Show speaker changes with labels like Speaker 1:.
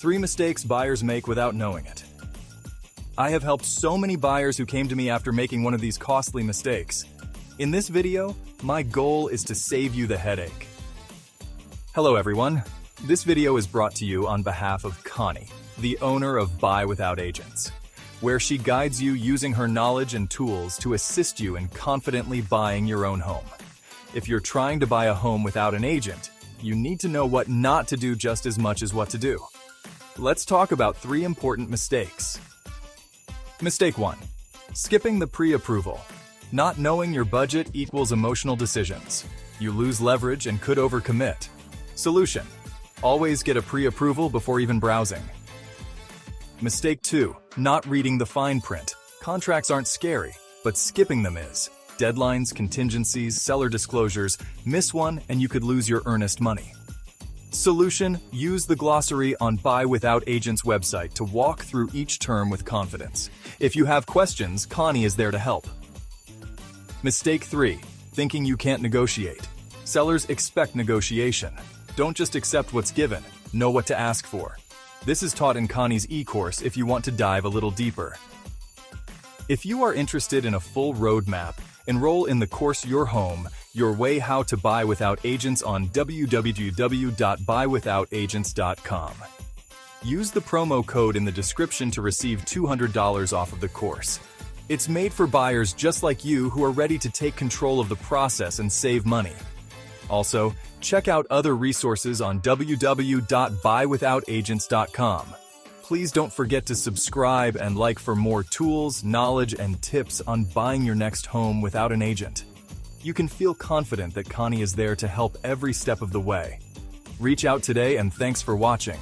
Speaker 1: 3 mistakes buyers make without knowing it. I have helped so many buyers who came to me after making one of these costly mistakes. In this video, my goal is to save you the headache. Hello everyone. This video is brought to you on behalf of Connie, the owner of Buy Without Agents, where she guides you using her knowledge and tools to assist you in confidently buying your own home. If you're trying to buy a home without an agent, you need to know what not to do just as much as what to do. Let's talk about 3 important mistakes. Mistake 1. Skipping the pre-approval. Not knowing your budget equals emotional decisions. You lose leverage and could overcommit. Solution. Always get a pre-approval before even browsing. Mistake 2. Not reading the fine print. Contracts aren't scary, but skipping them is. Deadlines, contingencies, seller disclosures. Miss one and you could lose your earnest money. Solution. Use the glossary on Buy Without Agents website to walk through each term with confidence. If you have questions, Connie is there to help. Mistake 3. Thinking you can't negotiate. Sellers expect negotiation. Don't just accept what's given, know what to ask for. This is taught in Connie's e-course if you want to dive a little deeper. If you are interested in a full roadmap, enroll in the course Your Home, Your Way How to Buy Without Agents on www.buywithoutagents.com. Use the promo code in the description to receive $200 off of the course. It's made for buyers just like you who are ready to take control of the process and save money. Also, check out other resources on www.buywithoutagents.com. Please don't forget to subscribe and like for more tools, knowledge, and tips on buying your next home without an agent. You can feel confident that Connie is there to help every step of the way. Reach out today and thanks for watching.